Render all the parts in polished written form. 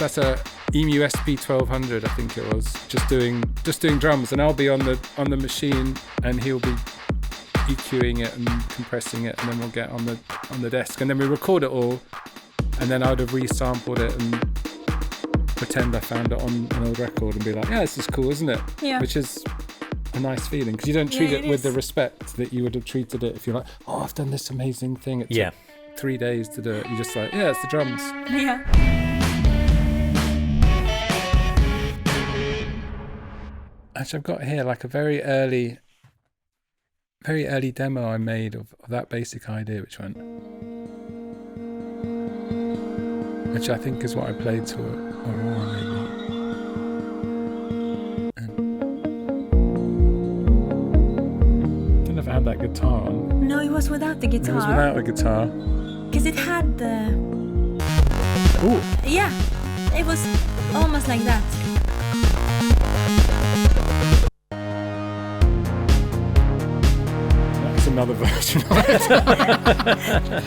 that's a EMU SP1200, I think it was, just doing drums, and I'll be on the machine and he'll be EQing it and compressing it, and then we'll get on the desk, and then we record it all, and then I'd have resampled it and pretend I found it on an old record and be like, yeah, this is cool, isn't it? Yeah. Which is a nice feeling, because you don't treat it with the respect that you would have treated it if you're like, oh, I've done this amazing thing. It took 3 days to do it. You're just like, yeah, it's the drums. Yeah. Actually, I've got here like a very early demo I made of that basic idea, which I think is what I played to Aurora, maybe. I don't know if I had that guitar on. No, it was without the guitar. It was without the guitar. Because it had the... Ooh. Yeah, it was almost like that. That's another version of it.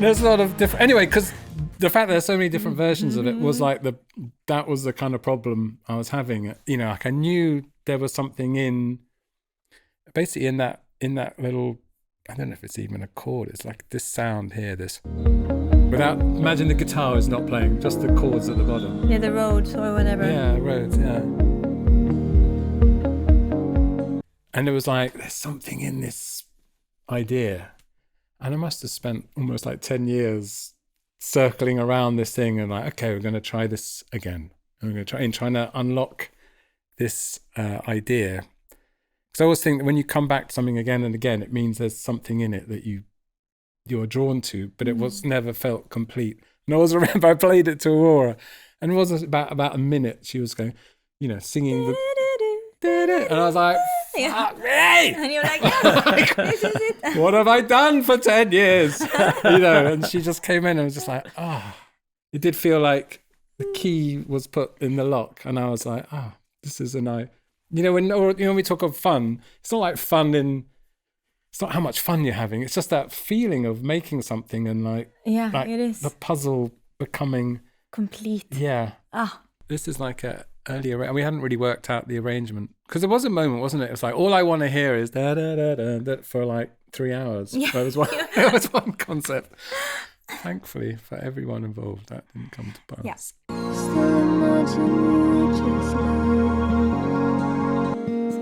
There's a lot of different... Anyway, because the fact that there's so many different versions of it was like that was the kind of problem I was having. You know, like I knew there was something in that little, I don't know if it's even a chord. It's like this sound here, without, imagine the guitar is not playing, just the chords at the bottom. Yeah, the Rhodes or whatever. Yeah, Rhodes, yeah. And it was like, there's something in this idea. And I must have spent almost like 10 years circling around this thing and like, okay, we're going to try this again. And we're going to trying to unlock this idea. Because I always think that when you come back to something again and again, it means there's something in it that you're drawn to, but it was never felt complete. And I always remember I played it to Aurora, and it was about a minute. She was going, you know, singing the, and I was like, fuck me! And you're like, yeah, this is it. What have I done for 10 years? You know, and she just came in and was just like, it did feel like the key was put in the lock, and I was like, this is a nice. You know, when we talk of fun, it's not like it's not how much fun you're having. It's just that feeling of making something and like it is the puzzle becoming complete. Yeah. This is like a earlier, and we hadn't really worked out the arrangement, because there was a moment, wasn't it? It was like, all I want to hear is da da da da da for like 3 hours. Yeah. It was one concept. Thankfully for everyone involved, that didn't come to pass. Yeah.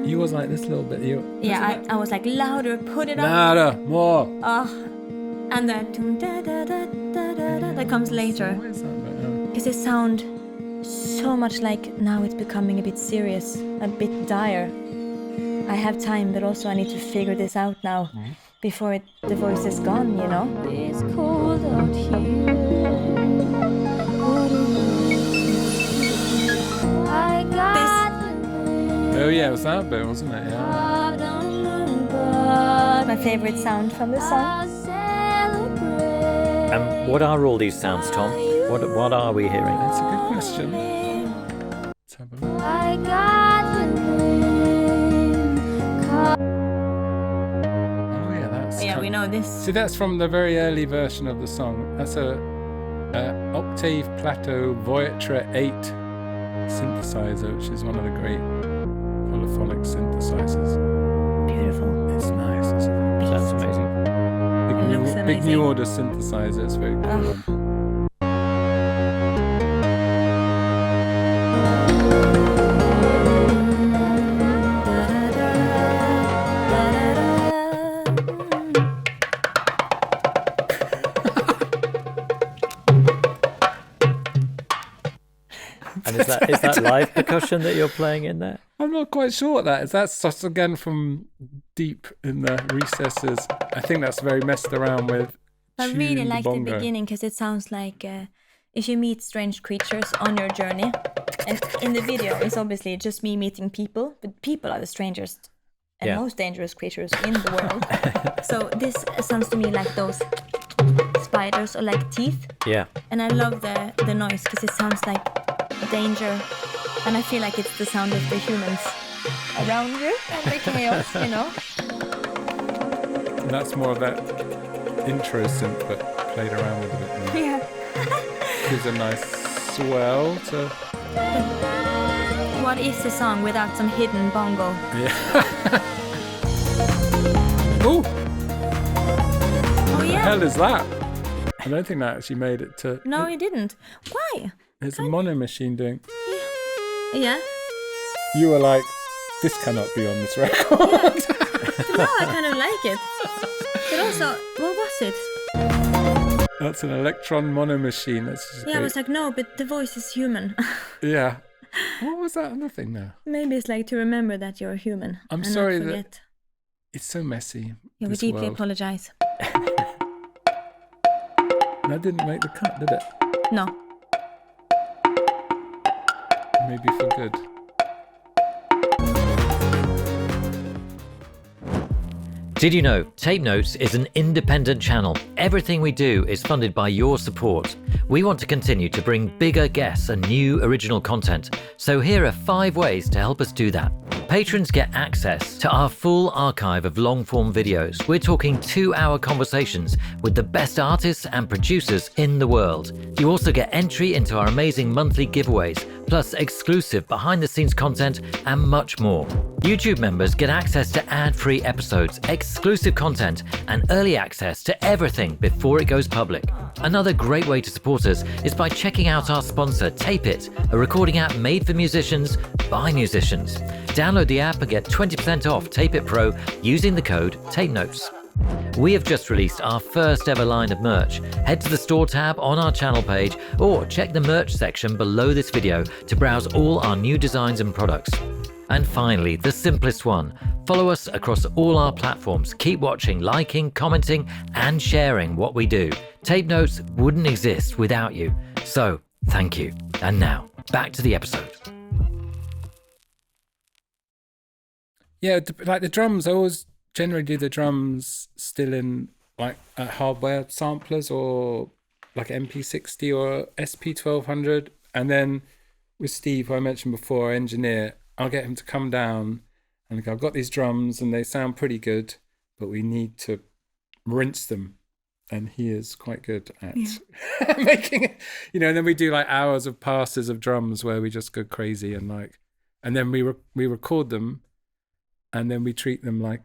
You was like this little bit. I was like, louder, put it up. Louder, more. And that that comes later. What is that about? Because it sounds so much like now it's becoming a bit serious, a bit dire. I have time, but also I need to figure this out now before the voice is gone, you know? It's cold out here. I got Oh yeah, it was that bit, wasn't it? Yeah. My favorite sound from the song. And what are all these sounds, Tom? What are we hearing? It's a good question. Let's have a look. Oh yeah, that's. Yeah, we know this. See, that's from the very early version of the song. That's a Octave Plateau Voitra 8 synthesizer, which is one of the great polyphonic synthesizers. Beautiful. It's nice, isn't it? That's amazing. Big new order synthesizer. It's very cool. And is that live percussion that you're playing in there? I'm not quite sure what that is. That's just again from deep in the recesses. I think that's very messed around with. I really like the beginning because it sounds like if you meet strange creatures on your journey. And in the video, it's obviously just me meeting people, but people are the strangest and most dangerous creatures in the world. So this sounds to me like those spiders or like teeth. Yeah. And I love the noise because it sounds like danger. And I feel like it's the sound of the humans around you and the chaos, you know? And that's more of that intro synth, but played around with a bit more. Yeah. Gives a nice swell to... What is a song without some hidden bongo? Yeah. Oh! Oh What the yeah. hell is that? I don't think that actually made it to... No, you didn't. Why? It's a mono machine doing... Yeah. You were like, this cannot be on this record. No, I kind of like it. But also, what was it? That's an electron mono machine. That's just Yeah, I great. was like, no, but the voice is human. Yeah. What was that other thing now? Maybe it's like to remember that you're human. I'm and sorry not that forget. it's so messy. Yeah, we this deeply world. apologize. That didn't make the cut, did it? No. Maybe for good. Did you know Tape Notes is an independent channel? Everything we do is funded by your support. We want to continue to bring bigger guests and new original content. So here are 5 ways to help us do that. Patrons get access to our full archive of long-form videos. We're talking 2-hour conversations with the best artists and producers in the world. You also get entry into our amazing monthly giveaways, plus exclusive behind-the-scenes content and much more. YouTube members get access to ad-free episodes, exclusive content, and early access to everything before it goes public. Another great way to support us is by checking out our sponsor, Tape It, a recording app made for musicians by musicians. Download the app and get 20% off Tape It Pro using the code TAPENOTES. We have just released our first ever line of merch. Head to the store tab on our channel page or check the merch section below this video to browse all our new designs and products. And finally, the simplest one. Follow us across all our platforms. Keep watching, liking, commenting, and sharing what we do. Tape Notes wouldn't exist without you. So, thank you. And now, back to the episode. Yeah, like the drums, I always generally do the drums still in like hardware samplers or like MP60 or SP1200. And then with Steve, who I mentioned before, our engineer, I'll get him to come down and go, I've got these drums and they sound pretty good, but we need to rinse them. And he is quite good at making it, you know, and then we do like hours of passes of drums where we just go crazy and like, and then we record them and then we treat them like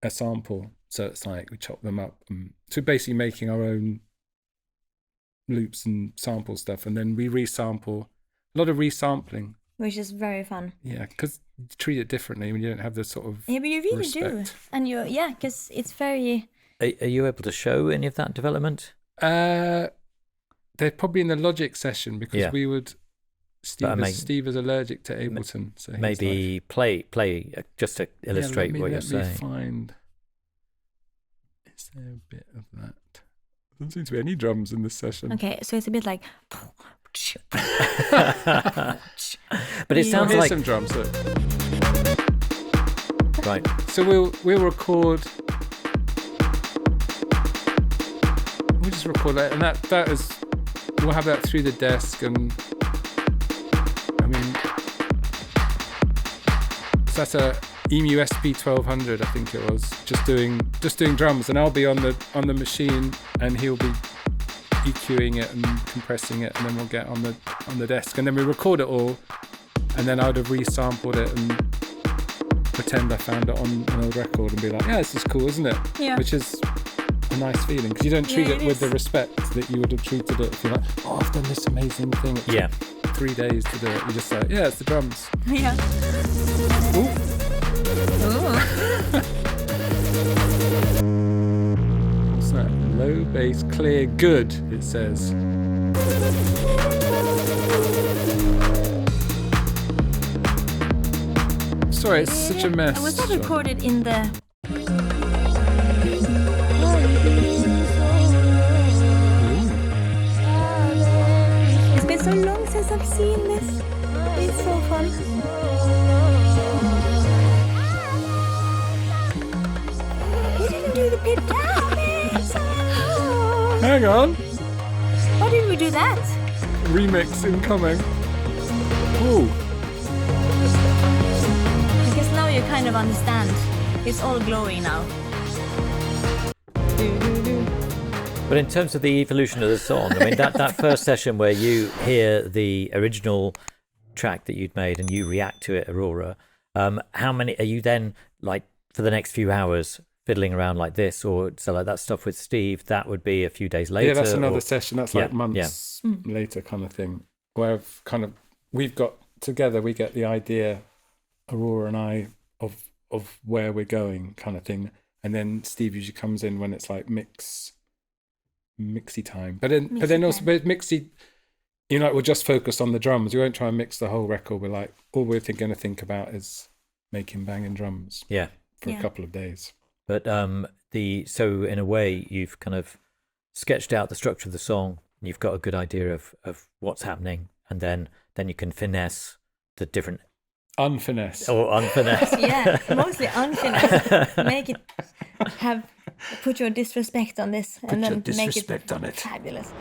a sample. So it's like we chop them up. So basically making our own loops and sample stuff. And then we resample, a lot of resampling. Which is very fun. Yeah, because you treat it differently when you don't have this sort of Yeah, but you really do. respect. And because it's very... Are you able to show any of that development? They're probably in the Logic session because we would... Steve is allergic to Ableton. So he's maybe like, play just to illustrate what you're saying. Let me find... Is there a bit of that? There doesn't seem to be any drums in this session. Okay, so it's a bit like... But it sounds Here's like... some drums, look. Right. So we'll record... We'll just record that, and that is... We'll have that through the desk, and... I mean... So that's a EMU SP1200, I think it was, just doing drums, and I'll be on the machine, and he'll be EQing it and compressing it, and then we'll get on the desk, and then we record it all, and then I would have resampled it and pretend I found it on an old record and be like, yeah, this is cool, isn't it? Yeah. Which is a nice feeling because you don't treat it with the respect that you would have treated it if you're like, oh, I've done this amazing thing. It took 3 days to do it. You're just like, yeah, it's the drums. Yeah. Ooh. What's that? Low bass, clear, good, it says. Sorry, it's such a mess. Was that recorded in the... It's been so long since I've seen this. It's so fun. You didn't do the pip down. Hang on. Why didn't we do that? Remix incoming. Ooh. Because now you kind of understand. It's all glowy now. But in terms of the evolution of the song, I mean, that first session where you hear the original track that you'd made and you react to it, Aurora, how many are you then, like, for the next few hours fiddling around like this? Or so like that stuff with Steve, that would be a few days later? Yeah, that's another session. That's like months later kind of thing, where we've got together, we get the idea, Aurora and I, of where we're going kind of thing. And then Steve usually comes in when it's like mixy time. But then also mixy, you know, we'll just focus on the drums. We won't try and mix the whole record. We're like, all we're going to think about is making banging drums. Yeah. For a couple of days. But so in a way, you've kind of sketched out the structure of the song. And you've got a good idea of what's happening, and then you can finesse the different. Unfinesse. Or unfinesse. Yeah, mostly unfinesse. Make it put your disrespect on this, and then make it on it. Fabulous.